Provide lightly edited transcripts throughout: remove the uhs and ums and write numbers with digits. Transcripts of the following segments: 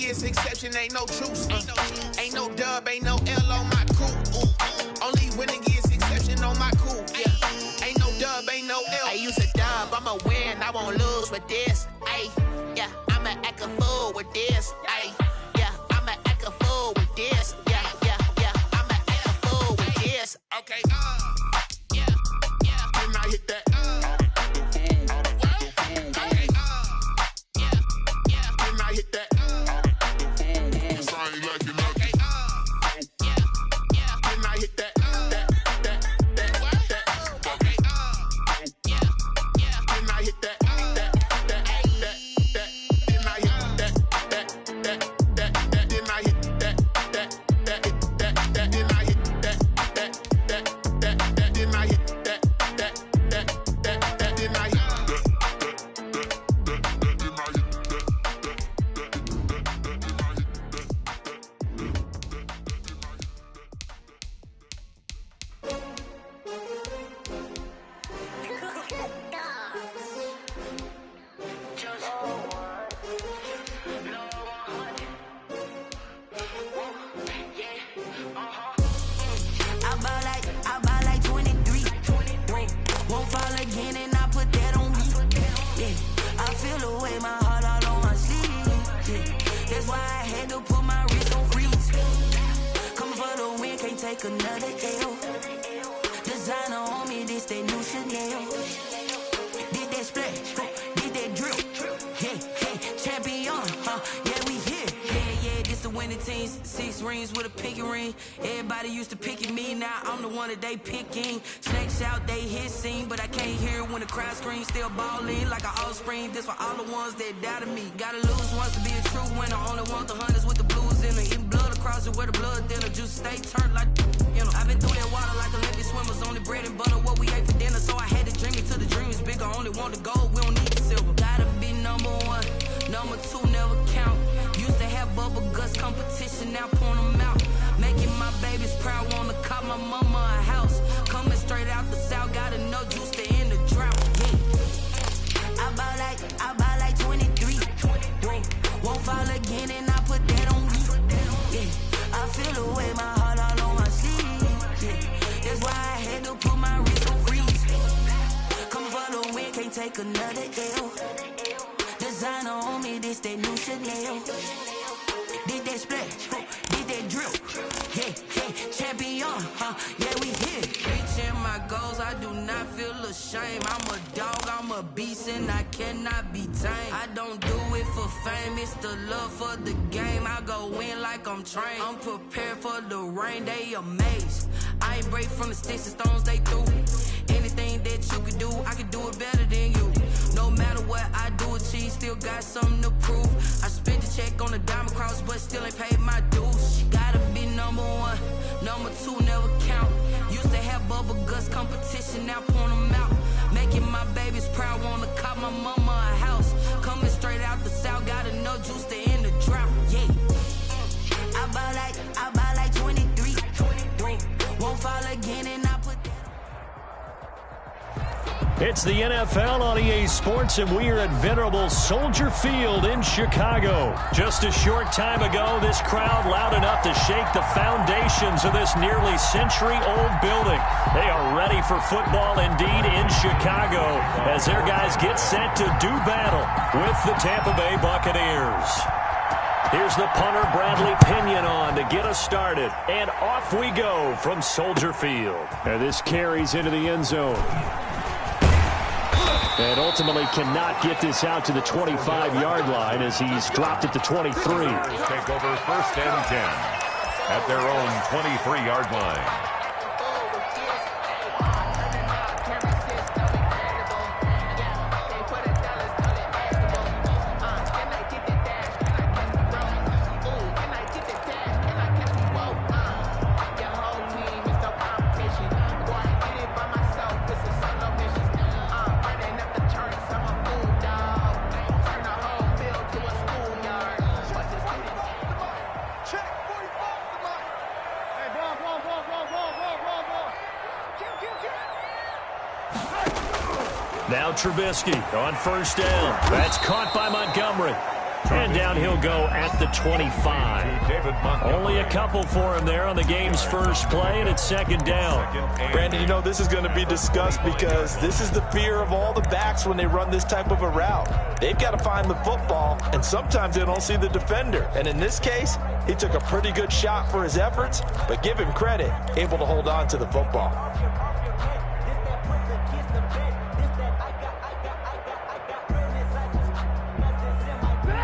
is exception, ain't no truce. Ain't no dub, ain't no L on my coupe. Only winning is exception on my coupe. Yeah. Ain't no dub, ain't no L. I use a dub, I'ma win, I won't lose with this. Ay, yeah, I'ma act a fool with this. Ay, yeah, I'ma act a fool with this. Yeah, yeah, yeah, I'ma act a fool with this. Okay, yeah, yeah. When I hit that, okay, yeah, yeah. When I hit that, yes, I ain't like it. Okay, yeah, yeah. When I hit that, okay, yeah, yeah. When I hit that, then I hit that, then I hit that, then I hit that, then I hit I ball like 23. Won't fall again and I put that on me. Yeah, I feel the way, my heart all on my sleeve. Yeah, that's why I had to put my wrist on freeze. Coming for the win, can't take another L. Designer on me, this that new Chanel. Did that splash, did that drip. Yeah, champion, yeah, we here. Yeah, this the winning team. 6 rings with a pinky ring. Everybody used to picking me, now I'm the one that they picking. Snakes out, they hissing, but I can't hear when the crowd screams. Still balling like an offspring. This for all the ones that doubted me. Gotta lose once to be a true winner. Only want the hunters with the blues in it. Eating blood across it where the blood thinner. Juice stay turned like, you know. I've been through that water like Olympic swimmers. Only bread and butter what we ate for dinner. So I had to dream it till the dream is bigger. Only want the gold, we don't need the silver. Gotta be number 1, number 2 never count. Used to have bubble guts competition, now point them out. Making my babies proud, wanna cop my mama a house. Coming straight out the south, gotta know juice to end the drought. Yeah, I ball like 23. Won't fall again and I put that on me. Yeah, I feel the way, my heart all on my sleeve. Yeah, that's why I had to put my wrist on freeze. Coming for the win, can't take another L. Designer on me, this that new Chanel. Did that splash, did that drip. Yeah, champion, yeah, we here. Reaching my goals, I do not feel ashamed. I'm a dog, I'm a beast, and I cannot be tamed. I don't do it for fame, it's the love for the game. I go in like I'm trained. I'm prepared for the rain, they amazed. I ain't break from the sticks and stones they threw. Anything that you could do, I could do it better than you. No matter what I do, achieve, still got something to prove. I spent the check on the diamond cross, but still ain't paid my dues. Gotta be number 1, number 2 never count. Used to have bubble guts competition, now point them out. Making my babies proud, wanna cop my mama a house. Coming straight out the south, gotta know juice to end the drought. Yeah, I ball like 23. Won't fall again and I put that. It's the NFL on EA Sports, and we are at venerable Soldier Field in Chicago. Just a short time ago, this crowd loud enough to shake the foundations of this nearly century-old building. They are ready for football indeed in Chicago as their guys get set to do battle with the Tampa Bay Buccaneers. Here's the punter, Bradley Pinion, on to get us started. And off we go from Soldier Field. And this carries into the end zone. And ultimately cannot get this out to the 25-yard line as he's dropped it to 23. Take over 1st and 10 at their own 23-yard line. Now Trubisky on 1st down. That's caught by Montgomery. And down he'll go at the 25. Only a couple for him there on the game's first play, and it's second down. Brandon, you know this is going to be discussed because this is the fear of all the backs when they run this type of a route. They've got to find the football, and sometimes they don't see the defender. And in this case, he took a pretty good shot for his efforts, but give him credit, able to hold on to the football.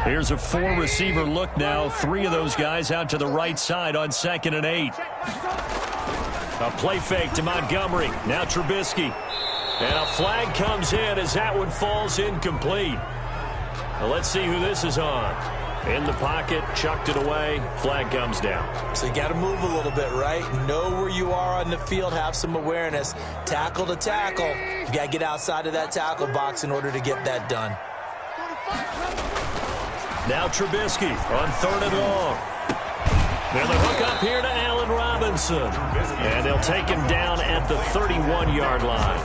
Here's a four-receiver look now. Three of those guys out to the right side on 2nd and 8. A play fake to Montgomery. Now Trubisky. And a flag comes in as that one falls incomplete. Now let's see who this is on. In the pocket, chucked it away. Flag comes down. So you got to move a little bit, right? Know where you are on the field, have some awareness. Tackle to tackle. You got to get outside of that tackle box in order to get that done. Now Trubisky on 3rd and long. They'll hook up here to Allen Robinson. And they'll take him down at the 31-yard line.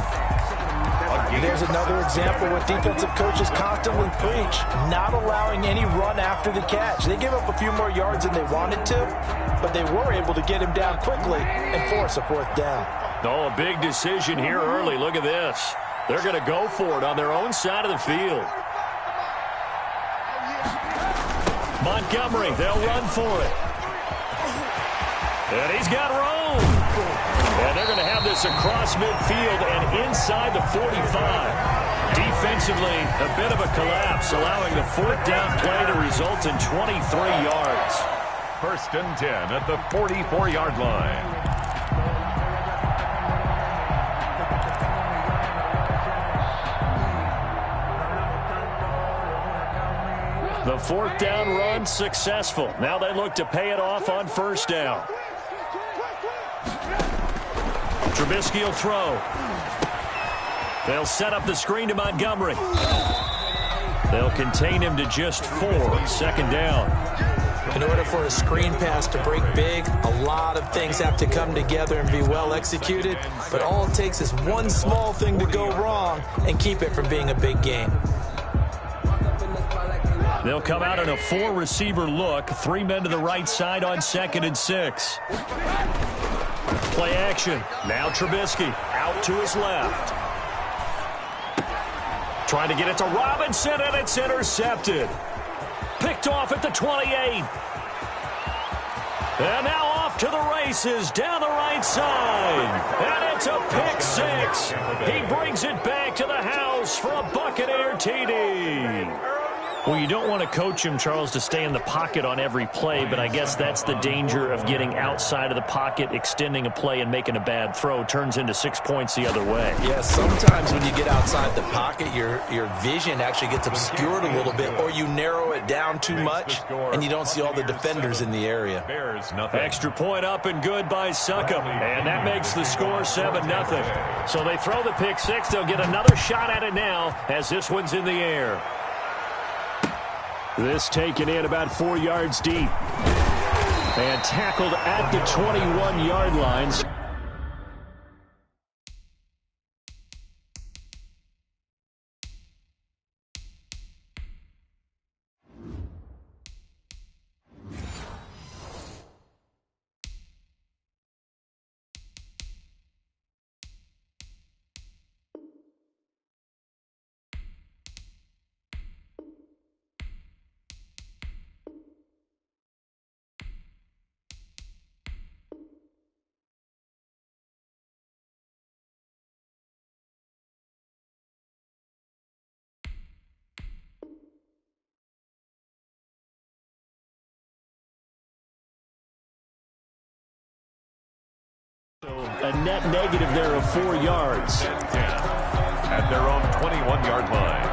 There's another example what defensive coaches constantly preach, not allowing any run after the catch. They gave up a few more yards than they wanted to, but they were able to get him down quickly and force a 4th down. Oh, a big decision here early. Look at this. They're going to go for it on their own side of the field. Montgomery, they'll run for it. And he's got room. And they're going to have this across midfield and inside the 45. Defensively, a bit of a collapse, allowing the 4th down play to result in 23 yards. 1st and 10 at the 44-yard line. The 4th down run successful. Now they look to pay it off on 1st down. Trubisky will throw. They'll set up the screen to Montgomery. They'll contain him to just 4. 2nd down. In order for a screen pass to break big, a lot of things have to come together and be well executed. But all it takes is one small thing to go wrong and keep it from being a big game. They'll come out in a 4-receiver look. 3 men to the right side on 2nd and 6. Play action. Now Trubisky out to his left. Trying to get it to Robinson, and it's intercepted. Picked off at the 28. And now off to the races down the right side. And it's a pick 6. He brings it back to the house for a Buccaneer TD. Well, you don't want to coach him, Charles, to stay in the pocket on every play, but I guess that's the danger of getting outside of the pocket, extending a play, and making a bad throw. Turns into 6 points the other way. Yeah, sometimes when you get outside the pocket, your vision actually gets obscured a little bit, or you narrow it down too much, and you don't see all the defenders in the area. Extra point up and good by Succop, and that makes the score 7-0. So they throw the pick 6. They'll get another shot at it now as this one's in the air. This taken in about 4 yards deep. And tackled at the 21-yard lines. A net negative there of 4 yards. At their own 21-yard line.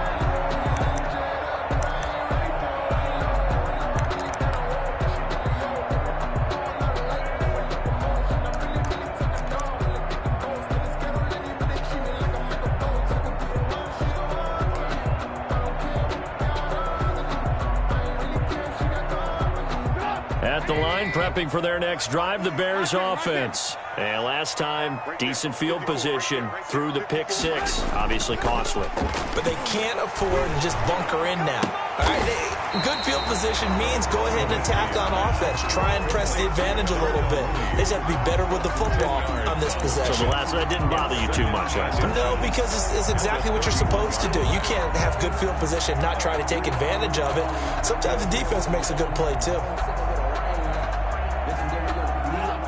At the line, prepping for their next drive, the Bears offense. And last time, decent field position through the pick 6. Obviously costly. But they can't afford to just bunker in now. All right, good field possession means go ahead and attack on offense. Try and press the advantage a little bit. They just have to be better with the football on this possession. So the last that didn't bother you too much last time? No, because it's exactly what you're supposed to do. You can't have good field position and not try to take advantage of it. Sometimes the defense makes a good play, too.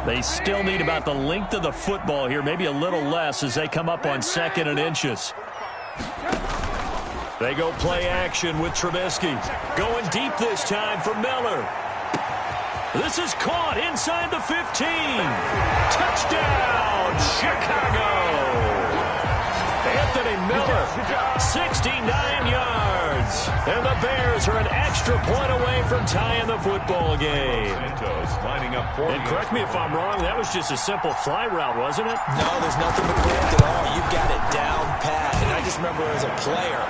They still need about the length of the football here, maybe a little less as they come up on 2nd and inches. They go play action with Trubisky. Going deep this time for Miller. This is caught inside the 15. Touchdown, Chicago. Anthony Miller, 69 yards. And the Bears are an extra point away from tying the football game. Lining up for and correct me if I'm wrong, that was just a simple fly route, wasn't it? No, there's nothing to correct at all. You've got it down pat. And I just remember as a player,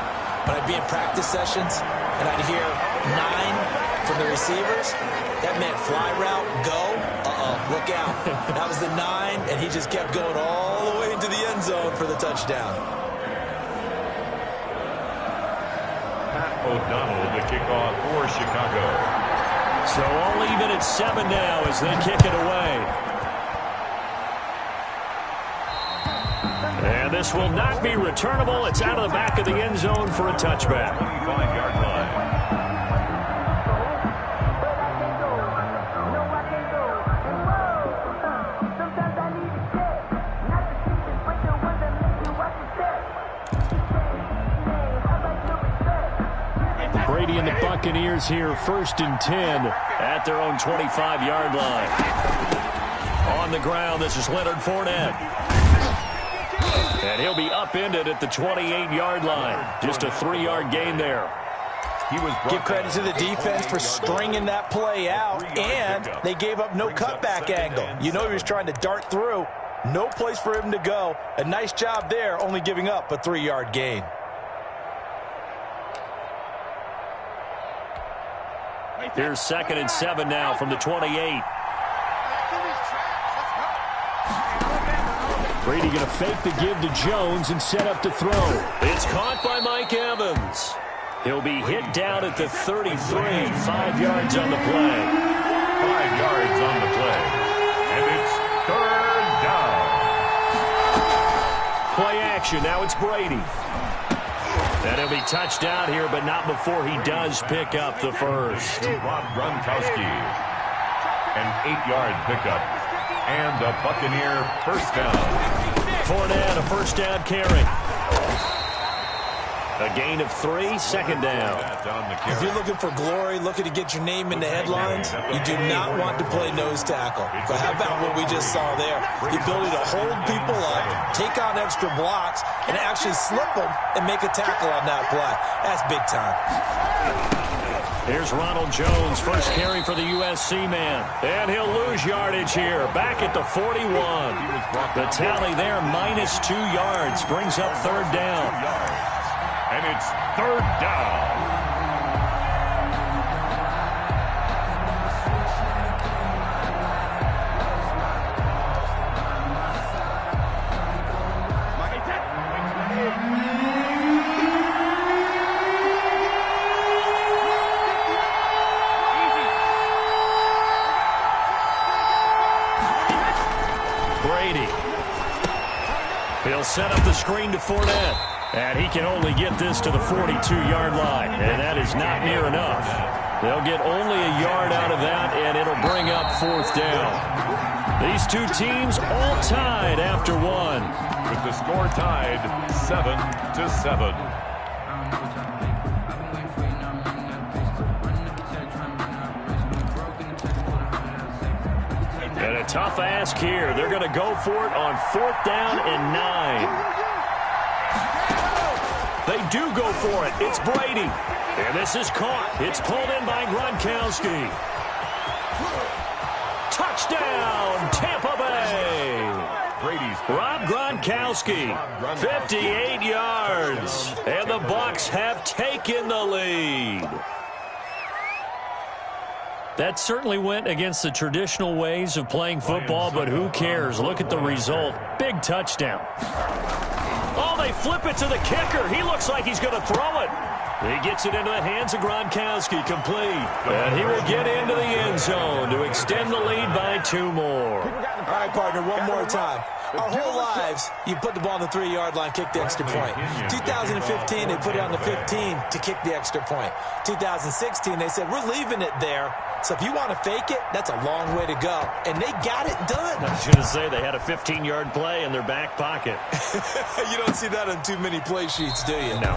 when I'd be in practice sessions and I'd hear 9 from the receivers, that meant fly route, go, look out. That was the 9, and he just kept going all the way into the end zone for the touchdown. Pat O'Donnell to kick off for Chicago. So all even at 7 now as they kick it away. And this will not be returnable. It's out of the back of the end zone for a touchback. 25-yard line. Brady and the Buccaneers here, 1st and 10 at their own 25-yard line. On the ground, this is Leonard Fournette. And he'll be upended at the 28-yard line. Just a 3-yard gain there. Give credit to the defense for stringing that play out, and they gave up no cutback angle. You know he was trying to dart through. No place for him to go. A nice job there, only giving up a 3-yard gain. Here's 2nd and 7 now from the 28. Brady going to fake the give to Jones and set up to throw. It's caught by Mike Evans. He'll be hit down at the 33, 5 yards on the play. 5 yards on the play. And it's 3rd down. Play action. Now it's Brady. And he'll be touched out here, but not before he does pick up the first. Rob Gronkowski. An 8-yard pickup. And a Buccaneer first down. Fournette, a first down carry. A gain of 3, 2nd down. If you're looking for glory, looking to get your name in the headlines, you do not want to play nose tackle. But how about what we just saw there? The ability to hold people up, take on extra blocks, and actually slip them and make a tackle on that play. That's big time. Here's Ronald Jones, first carry for the USC man. And he'll lose yardage here, back at the 41. The tally there, -2 yards, brings up 3rd down. And it's 3rd down. Brady. He'll set up the screen to Fournette. And he can only get this to the 42-yard line. And that is not near enough. They'll get only a yard out of that, and it'll bring up 4th down. These two teams all tied after 1. With the score tied 7-7. And a tough ask here. They're going to go for it on 4th down and 9. They do go for it. It's Brady. And this is caught. It's pulled in by Gronkowski. Touchdown, Tampa Bay. Rob Gronkowski, 58 yards. And the Bucs have taken the lead. That certainly went against the traditional ways of playing football, but who cares? Look at the result. Big touchdown. Oh, they flip it to the kicker. He looks like he's going to throw it. He gets it into the hands of Gronkowski, complete. And he will get into the end zone to extend the lead by 2 more. All right, partner, one more time. Our whole lives, you put the ball on the 3-yard line, kick the extra point. 2015, they put it on the 15 to kick the extra point. 2016, they said, we're leaving it there. So if you want to fake it, that's a long way to go. And they got it done. I was going to say, they had a 15-yard play in their back pocket. You don't see that on too many play sheets, do you? No.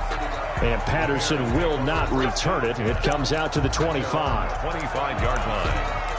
And Patterson will not return it. It comes out to the 25. 25-yard line.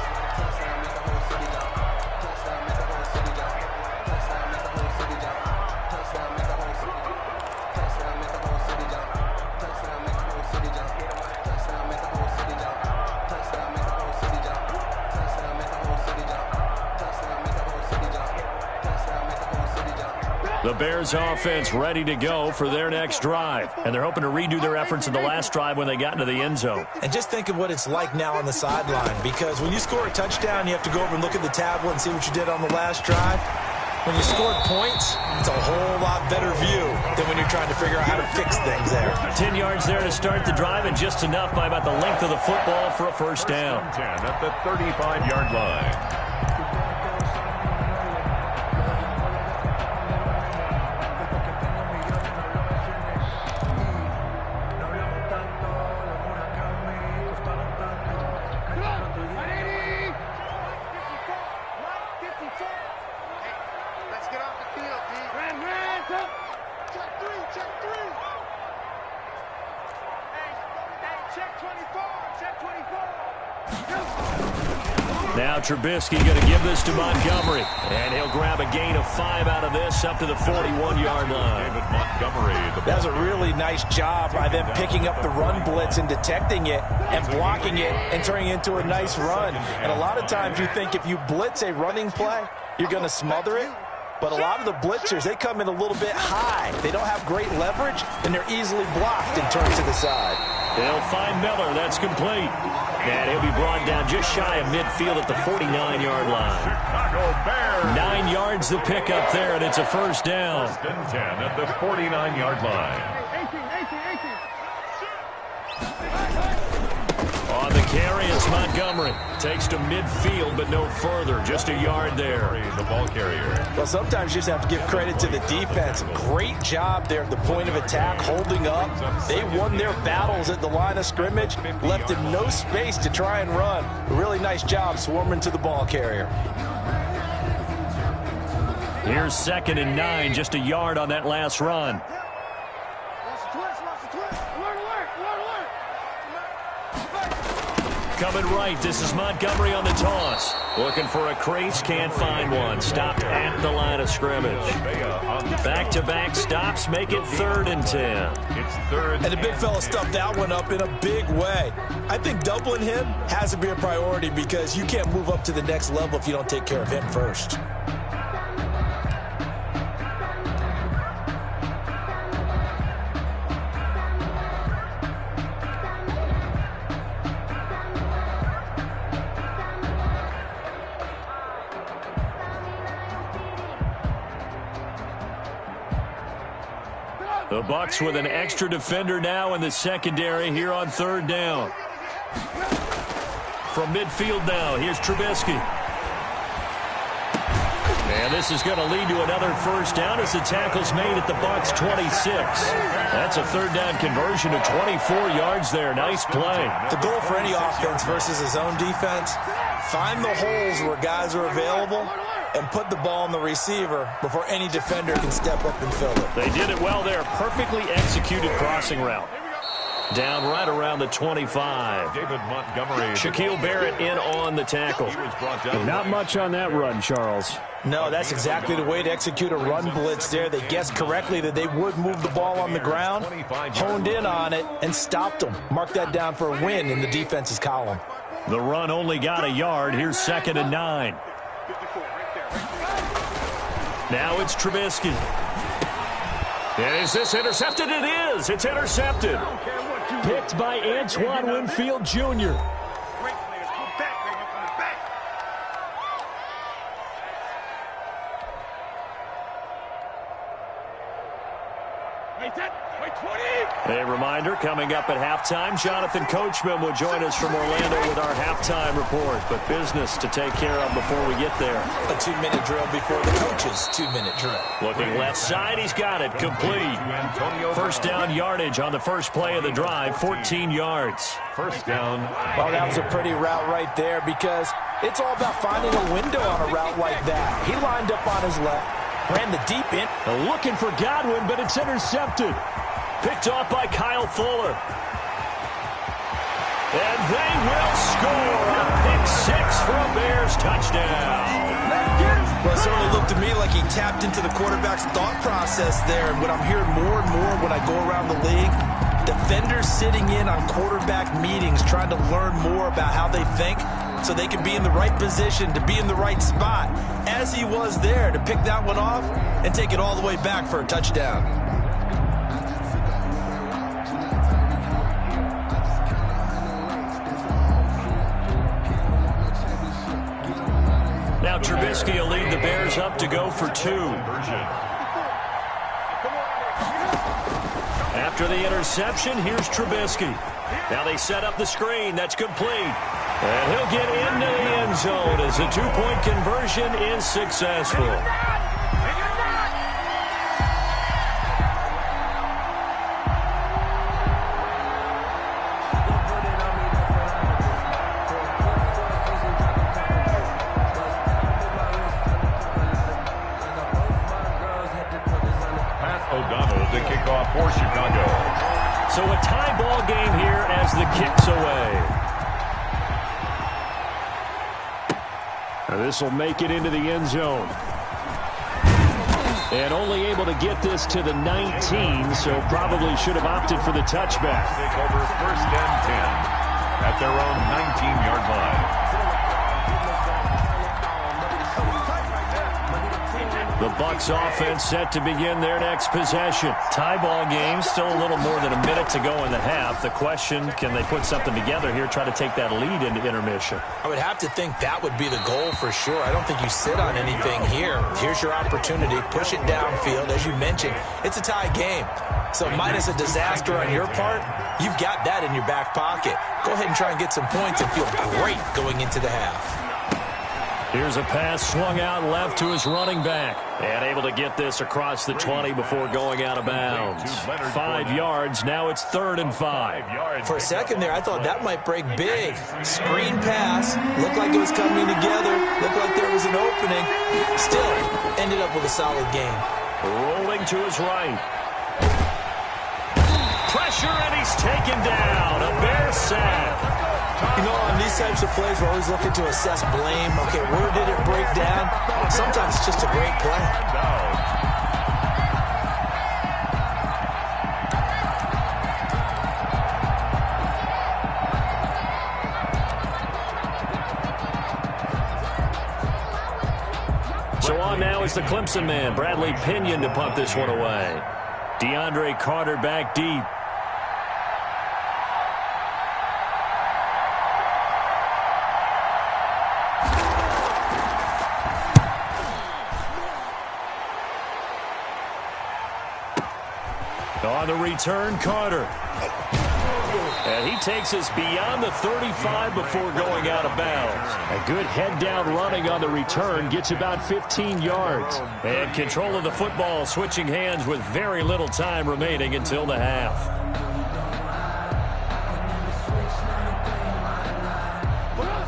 The Bears offense ready to go for their next drive. And they're hoping to redo their efforts in the last drive when they got into the end zone. And just think of what it's like now on the sideline, because when you score a touchdown, you have to go over and look at the tablet and see what you did on the last drive. When you scored points, it's a whole lot better view than when you're trying to figure out how to fix things there. 10 yards there to start the drive, and just enough by about the length of the football for a first down. 10 at the 35-yard line. Now Trubisky going to give this to Montgomery. And he'll grab a gain of 5 out of this up to the 41-yard line. David Montgomery. That was a really nice job by them picking up the run blitz and detecting it and blocking it and turning it into a nice run. And a lot of times you think if you blitz a running play, you're going to smother it. But a lot of the blitzers, they come in a little bit high. They don't have great leverage, and they're easily blocked and turned to the side. They'll find Miller. That's complete. And he'll be brought down just shy of midfield at the 49-yard line. Chicago Bears. 9 yards the pickup there, and it's a first down. 10 at the 49-yard line. On the carry, it's Montgomery. Takes to midfield, but no further. Just a yard there. The ball carrier. Well, sometimes you just have to give credit to the defense. Great job there at the point of attack, holding up. They won their battles at the line of scrimmage, left him no space to try and run. A really nice job swarming to the ball carrier. Here's 2nd and 9, just a yard on that last run. Coming right, this is Montgomery on the toss. Looking for a crease, can't find one. Stopped at the line of scrimmage. Back-to-back stops make it 3rd and 10. It's 3rd. And the big fella stuffed that one up in a big way. I think doubling him has to be a priority because you can't move up to the next level if you don't take care of him first. The Bucs with an extra defender now in the secondary here on 3rd down. From midfield now, here's Trubisky. And this is going to lead to another first down as the tackle's made at the Bucs 26. That's a 3rd down conversion of 24 yards there. Nice play. The goal for any offense versus his own defense, find the holes where guys are available and put the ball on the receiver before any defender can step up and fill it. They did it well there. Perfectly executed crossing route. Down right around the 25. David Montgomery. Shaquille Barrett in on the tackle. He was brought down. Not much on that run, Charles. No, that's exactly the way to execute a run blitz there. They guessed correctly that they would move the ball on the ground, honed in on it, and stopped them. Mark that down for a win in the defense's column. The run only got a yard. Here's 2nd and 9. Now it's Trubisky. And is this intercepted? It is. It's intercepted. Picked by Antoine Winfield Jr. A reminder, coming up at halftime, Jonathan Coachman will join us from Orlando with our halftime report. But business to take care of before we get there. A 2-minute drill before the coach's 2-minute drill. Looking left side, he's got it. Complete. First down yardage on the first play of the drive, 14 yards. First down. Well, that was a pretty route right there because it's all about finding a window on a route like that. He lined up on his left, ran the deep end. Looking for Godwin, but it's intercepted. Picked off by Kyle Fuller. And they will score a pick six for a Bears touchdown. Well, it certainly looked to me like he tapped into the quarterback's thought process there. And what I'm hearing more and more when I go around the league, defenders sitting in on quarterback meetings trying to learn more about how they think so they can be in the right position to be in the right spot, as he was there to pick that one off and take it all the way back for a touchdown. Now Trubisky will lead the Bears up to go for 2. After the interception, here's Trubisky. Now they set up the screen. That's complete. And he'll get into the end zone as the 2-point conversion is successful. The kickoff for Chicago. So a tie ball game here as the kick's away. Now this will make it into the end zone. And only able to get this to the 19, so probably should have opted for the touchback. Take over first and 10 at their own 19-yard line. The Bucs offense set to begin their next possession. Tie ball game, still a little more than a minute to go in the half. The question, can they put something together here, try to take that lead into intermission? I would have to think that would be the goal for sure. I don't think you sit on anything here. Here's your opportunity. Push it downfield. As you mentioned, it's a tie game. So minus a disaster on your part, you've got that in your back pocket. Go ahead and try and get some points and feel great going into the half. Here's a pass swung out left to his running back. And able to get this across the 20 before going out of bounds. 5 yards. Now it's 3rd and 5. For a second there, I thought that might break big. Screen pass. Looked like it was coming together. Looked like there was an opening. Still ended up with a solid game. Rolling to his right. Pressure, and he's taken down. A Bear sack. You know, on these types of plays, we're always looking to assess blame. Okay, where did it break down? Sometimes it's just a great play. So on now is the Clemson man, Bradley Pinion, to punt this one away. DeAndre Carter back deep. On the return, Carter. And he takes us beyond the 35 before going out of bounds. A good head-down running on the return gets about 15 yards. And control of the football switching hands with very little time remaining until the half.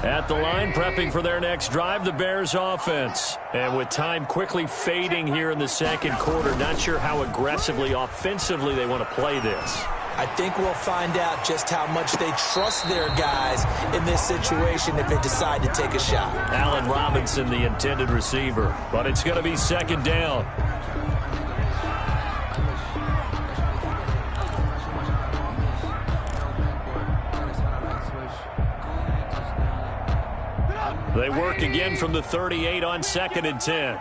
At the line, prepping for their next drive, the Bears offense. And with time quickly fading here in the second quarter, not sure how aggressively, offensively they want to play this. I think we'll find out just how much they trust their guys in this situation if they decide to take a shot. Allen Robinson, the intended receiver. But it's going to be 2nd down. They work again from the 38 on 2nd and 10.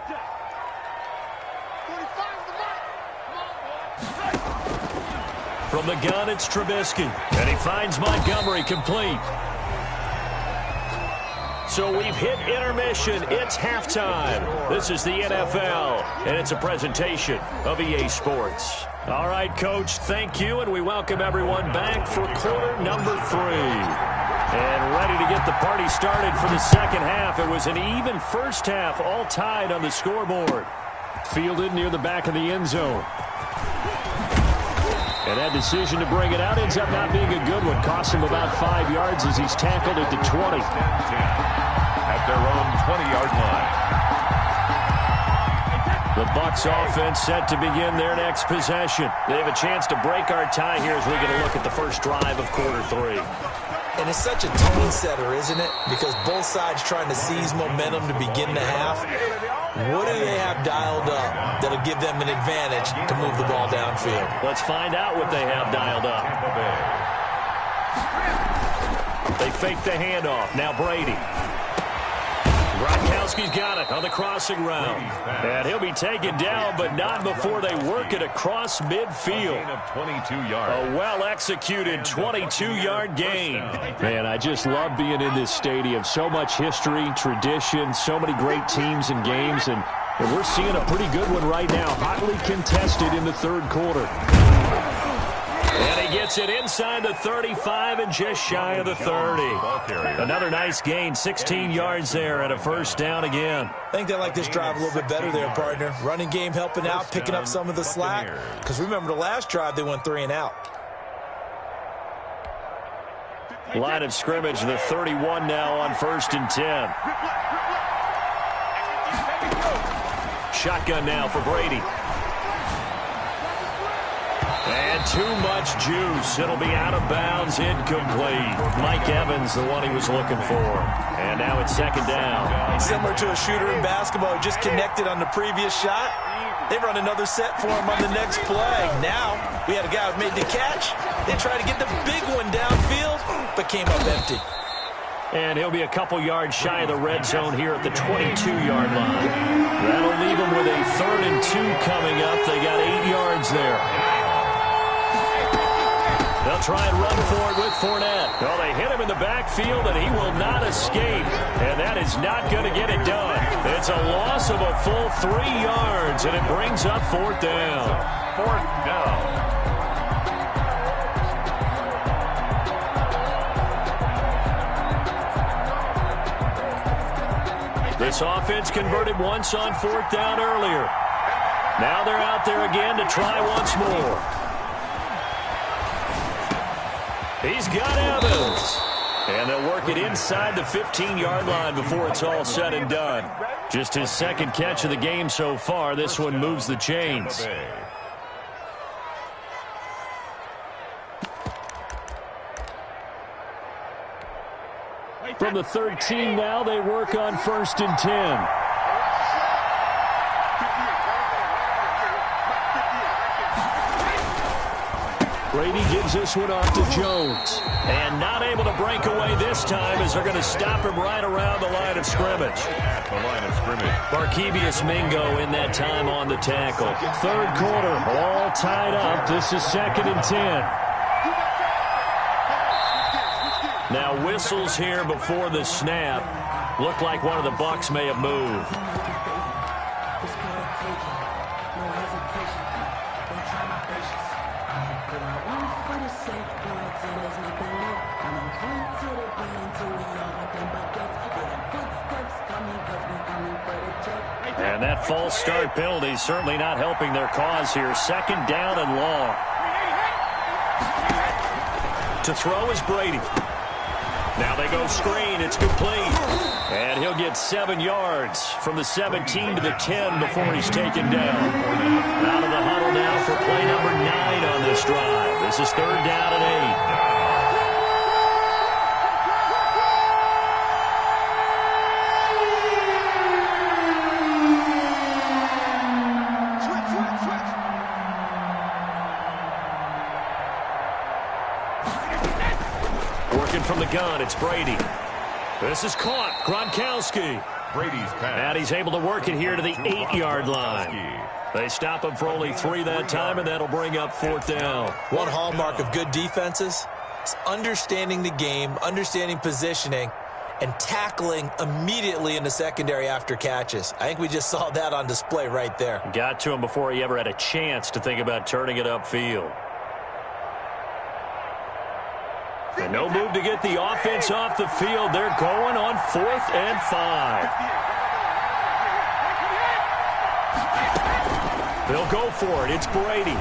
From the gun, it's Trubisky. And he finds Montgomery complete. So we've hit intermission. It's halftime. This is the NFL, and it's a presentation of EA Sports. All right, Coach, thank you, and we welcome everyone back for quarter number 3. And ready to get the party started for the second half. It was an even first half, all tied on the scoreboard. Fielded near the back of the end zone. And that decision to bring it out ends up not being a good one. Cost him about 5 yards as he's tackled at the 20. At their own 20-yard line. The Bucs offense set to begin their next possession. They have a chance to break our tie here as we get a look at the first drive of quarter 3. And it's such a tone setter, isn't it? Because both sides trying to seize momentum to begin the half. What do they have dialed up that'll give them an advantage to move the ball downfield? Let's find out what they have dialed up. They fake the handoff. Now Brady. Gronkowski's got it on the crossing route. And he'll be taken down, but not before they work it across midfield. A well-executed 22-yard gain. Man, I just love being in this stadium. So much history, tradition, so many great teams and games, and we're seeing a pretty good one right now. Hotly contested in the third quarter. And he gets it inside the 35 and just shy of the 30. Another nice gain, 16 yards there and a first down again. I think they like this drive a little bit better there, partner. Running game helping out, picking up some of the slack. Because remember the last drive, they went 3 and out. Line of scrimmage, the 31 now on 1st and 10. Shotgun now for Brady. And too much juice. It'll be out of bounds, incomplete. Mike Evans, the one he was looking for. And now it's second down. Similar to a shooter in basketball who just connected on the previous shot. They run another set for him on the next play. Now, we had a guy who made the catch. They tried to get the big one downfield, but came up empty. And he'll be a couple yards shy of the red zone here at the 22-yard line. That'll leave him with a 3rd and 2 coming up. They got 8 yards there. They'll try and run for it with Fournette. Well, they hit him in the backfield, and he will not escape. And that is not going to get it done. It's a loss of a full 3 yards, and it brings up 4th down. 4th down. This offense converted once on 4th down earlier. Now they're out there again to try once more. He's got Evans. And they'll work it inside the 15-yard line before it's all said and done. Just his 2nd catch of the game so far. This one moves the chains. From the 13 now, they work on 1st and 10. Brady gives this one off to Jones. And not able to break away this time as they're going to stop him right around the line of scrimmage. At the line of scrimmage. Barkevius Mingo in that time on the tackle. 3rd quarter, all tied up. This is 2nd and 10. Now whistles here before the snap. Looked like one of the Bucs may have moved. And that false start penalty certainly not helping their cause here. 2nd down and long. To throw is Brady. Now they go screen. It's complete. And he'll get 7 yards from the 17 to the 10 before he's taken down. Out of the huddle now for play number 9 on this drive. This is 3rd down and 8. From the gun, it's Brady. This is caught. Gronkowski. Brady's pass. And he's able to work it here to the 8-yard line. They stop him for only 3 that time, and that'll bring up 4th down. One hallmark of good defenses is understanding the game, understanding positioning, and tackling immediately in the secondary after catches. I think we just saw that on display right there. Got to him before he ever had a chance to think about turning it upfield. And no move to get the offense off the field. They're going on 4th and 5. They'll go for it. It's Brady.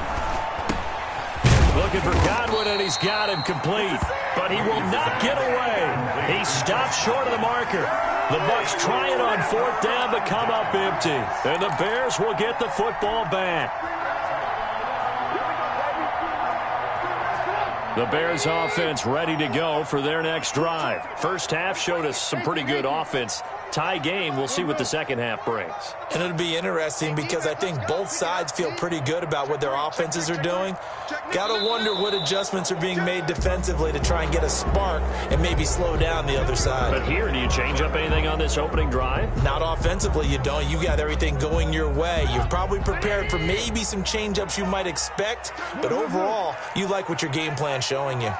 Looking for Godwin, and he's got him complete. But he will not get away. He stops short of the marker. The Bucs try it on 4th down, but come up empty. And the Bears will get the football back. The Bears offense ready to go for their next drive. First half showed us some pretty good offense. Tie game, we'll see what the second half brings. And it'll be interesting because I think both sides feel pretty good about what their offenses are doing. Got to wonder what adjustments are being made defensively to try and get a spark and maybe slow down the other side. But here, do you change up anything on this opening drive? Not offensively, you don't. You got everything going your way. You've probably prepared for maybe some change-ups you might expect, but overall, you like what your game plan's showing you.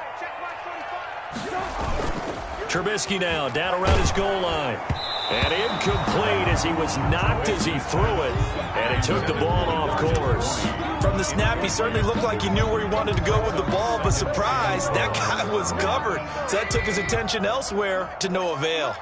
Trubisky now down around his goal line. And incomplete as he was knocked as he threw it. And it took the ball off course. From the snap, he certainly looked like he knew where he wanted to go with the ball, but surprise, that guy was covered. So that took his attention elsewhere to no avail.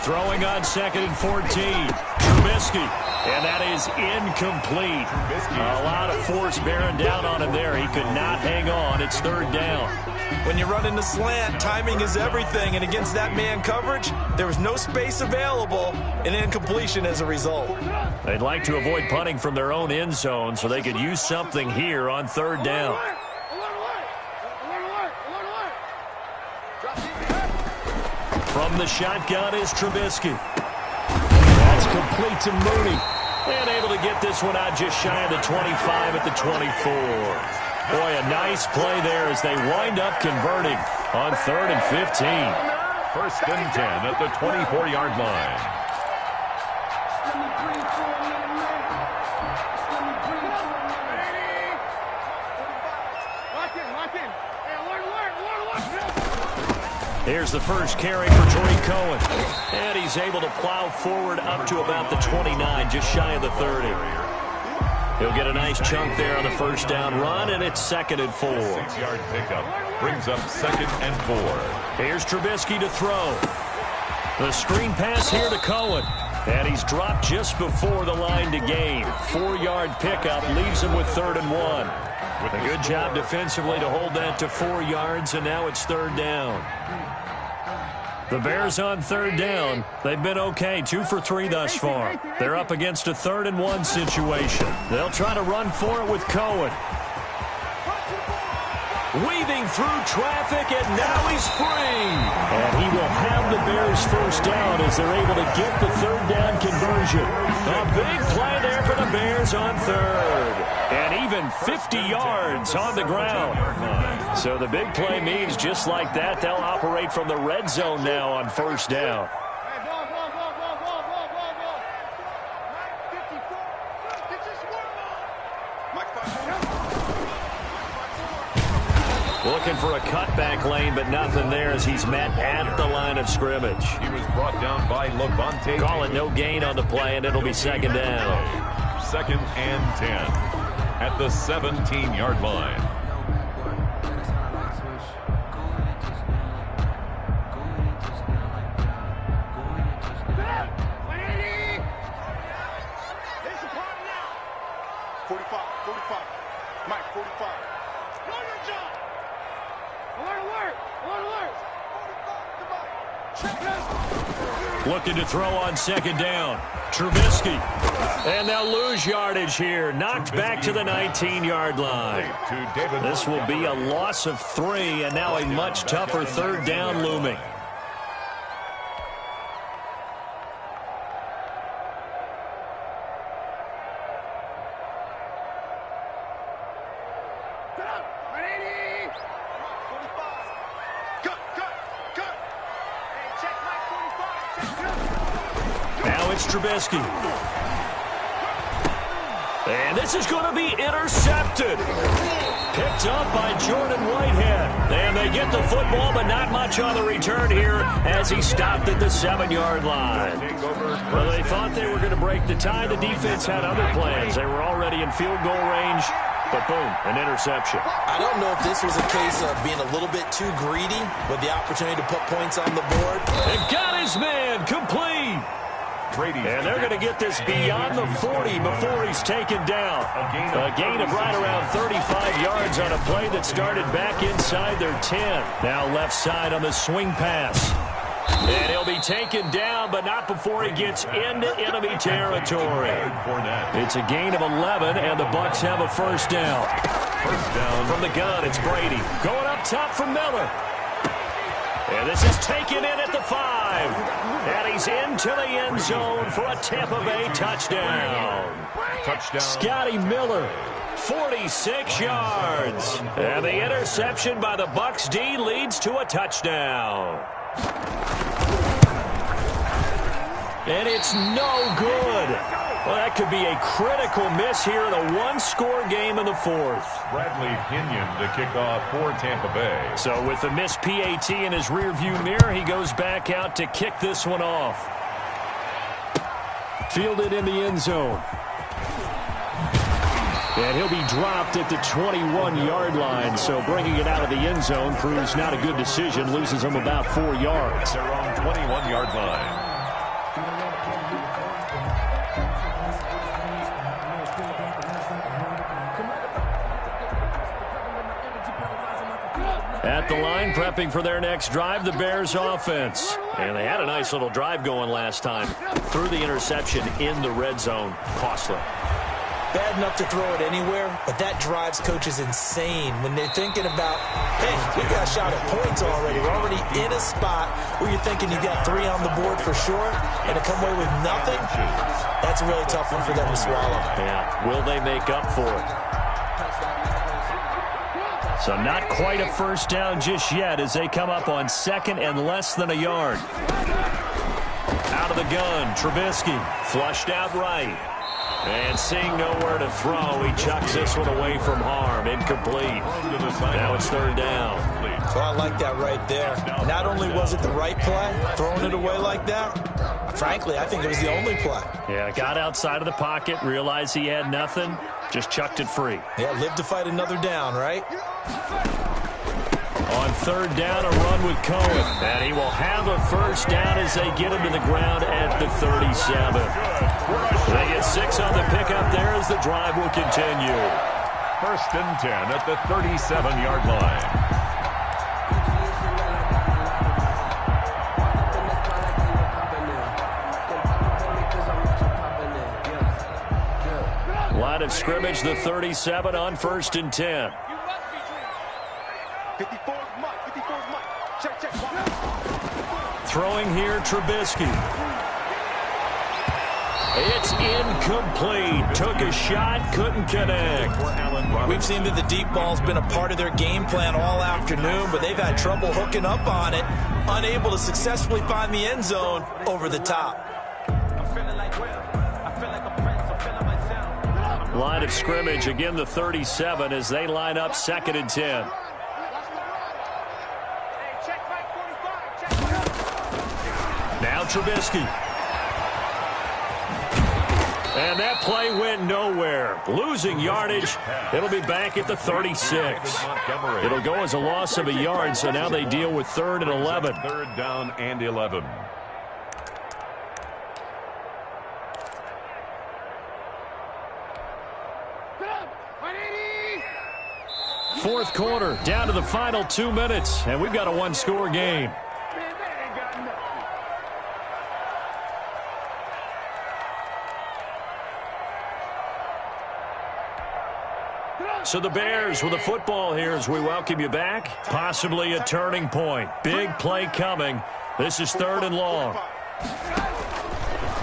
Throwing on 2nd and 14. Trubisky. And that is incomplete. A lot of force bearing down on him there. He could not hang on. It's 3rd down. When you run in the slant, timing is everything. And against that man coverage, there was no space available, and incompletion as a result. They'd like to avoid punting from their own end zone so they could use something here on 3rd down. From the shotgun is Trubisky. That's complete to Mooney. And able to get this one out just shy of the 25 at the 24. Boy, a nice play there as they wind up converting on 3rd and 15. 1st and 10 at the 24-yard line. Here's the first carry for Tariq Cohen. And he's able to plow forward up to about the 29, just shy of the 30. He'll get a nice chunk there on the 1st down run, and it's 2nd and 4. 6-yard pickup brings up 2nd and 4. Here's Trubisky to throw. The screen pass here to Cohen. And he's dropped just before the line to gain. 4-yard pickup leaves him with 3rd and 1. A good job defensively to hold that to 4 yards, and now it's 3rd down. The Bears on 3rd down. They've been okay, 2 for 3 thus far. They're up against a 3rd and 1 situation. They'll try to run for it with Cohen. Weaving through traffic, and now he's free. And he will have the Bears 1st down as they're able to get the 3rd down conversion. A big play there for the Bears on 3rd. And even 50 yards on the ground. So the big play means just like that, they'll operate from the red zone now on 1st down. Looking for a cutback lane, but nothing there as he's met at the line of scrimmage. He was brought down by Levante. Call it no gain on the play, and it'll be 2nd down. 2nd and 10 at the 17-yard line. Looking to throw on 2nd down. Trubisky. And they'll lose yardage here. Knocked back to the 19-yard line. This will be a loss of 3, and now a much tougher 3rd down looming. Now it's Trubisky. And this is going to be intercepted. Picked up by Jordan Whitehead. And they get the football, but not much on the return here as he stopped at the 7-yard line. Well, they thought they were going to break the tie. The defense had other plans. They were already in field goal range, but boom, an interception. I don't know if this was a case of being a little bit too greedy with the opportunity to put points on the board. And got his man complete. And they're going to get this beyond the 40 before he's taken down. A gain of right around 35 yards on a play that started back inside their 10. Now left side on the swing pass. And he'll be taken down, but not before he gets into enemy territory. It's a gain of 11, and the Bucs have a first down. From the gun, it's Brady. Going up top for Miller. And this is taken in at the 5. And he's into the end zone for a Tampa Bay touchdown. Scotty Miller, 46 yards. And the interception by the Bucs D leads to a touchdown. And it's no good. Well, that could be a critical miss here in a one-score game in the fourth. Bradley Pinion to kick off for Tampa Bay. So with the missed PAT in his rearview mirror, he goes back out to kick this one off. Fielded in the end zone. And he'll be dropped at the 21-yard line. So bringing it out of the end zone proves not a good decision. Loses him about 4 yards. Their own 21-yard line. At the line, prepping for their next drive, the Bears offense. And they had a nice little drive going last time. Threw the interception in the red zone. Costly. Bad enough to throw it anywhere, but that drives coaches insane when they're thinking about, hey, we got a shot at points already. We're already in a spot where you're thinking you got 3 on the board for sure, and to come away with nothing, that's a really tough one for them to swallow. Yeah, will they make up for it? So not quite a first down just yet as they come up on second and less than a yard. Out of the gun, Trubisky flushed out right. And seeing nowhere to throw, he chucks this one away from harm. Incomplete. Now it's third down. So I like that right there. Not only was it the right play, throwing it away like that, frankly, I think it was the only play. Yeah, got outside of the pocket, realized he had nothing, just chucked it free. Yeah, live to fight another down, right? On third down, a run with Cohen. And he will have a first down as they get him to the ground at the 37. They get 6 on the pickup there as the drive will continue. First and 10 at the 37-yard line. Line of scrimmage, the 37 on first and 10. Throwing here, Trubisky. It's incomplete. Took a shot, couldn't connect. We've seen that the deep ball's been a part of their game plan all afternoon, but they've had trouble hooking up on it, unable to successfully find the end zone over the top. Line of scrimmage, again the 37 as they line up second and 10. Now Trubisky. And that play went nowhere. Losing yardage. It'll be back at the 36. It'll go as a loss of a yard, so now they deal with third and 11. Third down and 11. Fourth quarter, down to the final 2 minutes, and we've got a one-score game. So the Bears with the football here as we welcome you back. Possibly a turning point. Big play coming. This is third and long.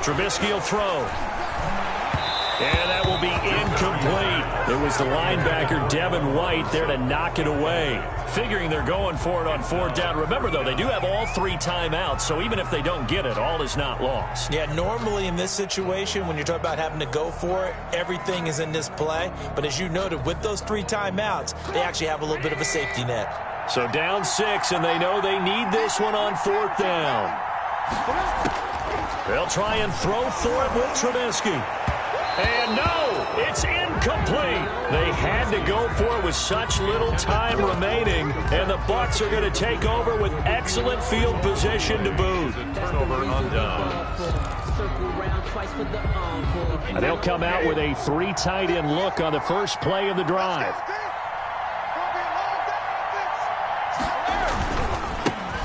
Trubisky will throw. And that will will be incomplete. It was the linebacker, Devin White, there to knock it away. Figuring they're going for it on 4th down. Remember, though, they do have all 3 timeouts, so even if they don't get it, all is not lost. Yeah, normally in this situation, when you're talking about having to go for it, everything is in this play. But as you noted, with those 3 timeouts, they actually have a little bit of a safety net. So down 6, and they know they need this one on 4th down. They'll try and throw for it with Trubisky. And no, it's incomplete. They had to go for it with such little time remaining, and the Bucs are going to take over with excellent field position to boot. Turnover on down. And they'll come out with a 3 tight end look on the first play of the drive.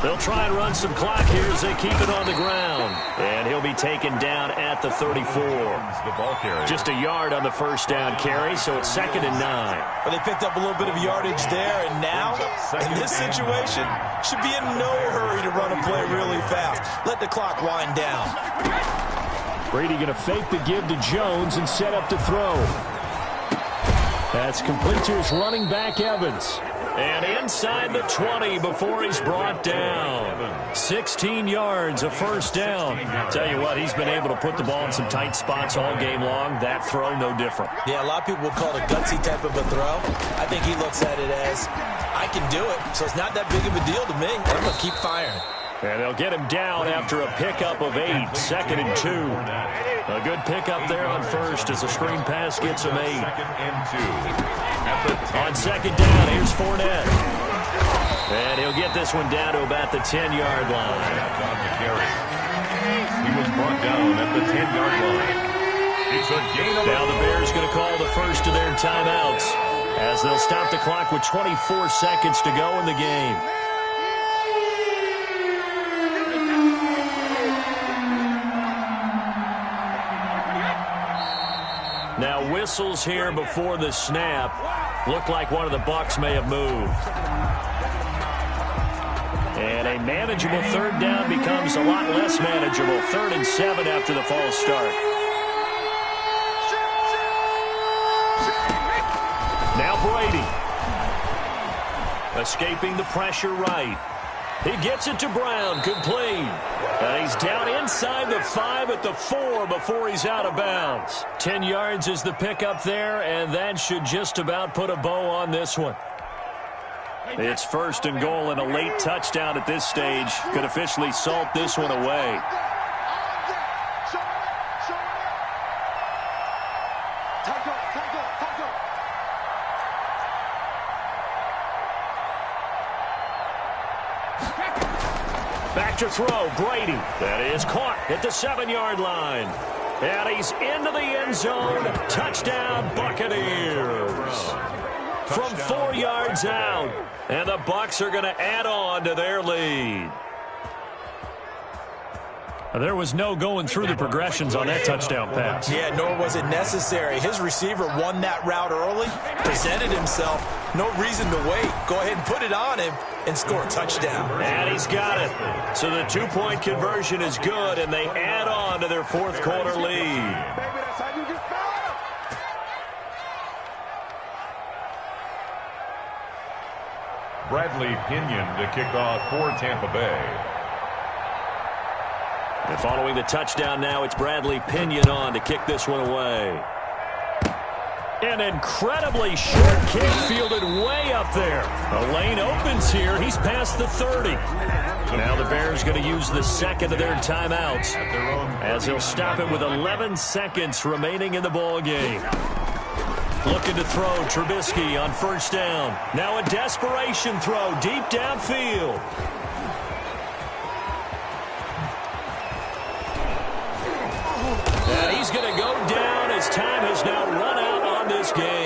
They'll try and run some clock here as they keep it on the ground. And he'll be taken down at the 34. Just a yard on the first down carry, so it's 2nd and 9. Well, they picked up a little bit of yardage there, and now, in this situation, should be in no hurry to run a play really fast. Let the clock wind down. Brady going to fake the give to Jones and set up to throw. That's complete to his running back, Evans. And inside the 20 before he's brought down. 16 yards, a first down. Tell you what, he's been able to put the ball in some tight spots all game long. That throw, no different. Yeah, a lot of people would call it a gutsy type of a throw. I think he looks at it as, I can do it, so it's not that big of a deal to me. I'm going to keep firing. And they'll get him down after a pickup of 8, 2nd and 2. A good pickup there on first as a screen pass gets him 8. 2nd and 2. On 2nd down, here's Fournette. And he'll get this one down to about the 10-yard line. On the carry. He was brought down at the 10-yard line. It's a gain of Now the Bears going to call the first of their timeouts as they'll stop the clock with 24 seconds to go in the game. Now whistles here before the snap. Looked like one of the Bucs may have moved. And a manageable 3rd down becomes a lot less manageable. 3rd and 7 after the false start. Now Brady. Escaping the pressure right. He gets it to Brown, complete. And he's down inside the 5 at the 4 before he's out of bounds. 10 yards is the pickup there, and that should just about put a bow on this one. It's 1st and goal, and a late touchdown at this stage could officially salt this one away. Back to throw, Brady. That is caught at the 7-yard line. And he's into the end zone. Touchdown, Buccaneers. From 4 yards out. And the Bucs are going to add on to their lead. There was no going through the progressions on that touchdown pass. Yeah, nor was it necessary. His receiver won that route early, presented himself. No reason to wait. Go ahead and put it on him and score a touchdown. And he's got it. So the 2-point conversion is good, and they add on to their 4th quarter lead. Bradley Pinion to kick off for Tampa Bay. And following the touchdown now, it's Bradley Pinion on to kick this one away. An incredibly short kick fielded way up there. A lane opens here. He's past the 30. Now the Bears going to use the 2nd of their timeouts as they'll stop it with 11 seconds remaining in the ball game. Looking to throw, Trubisky on 1st down. Now a desperation throw deep downfield. And he's going to go down as time has now run out on this game.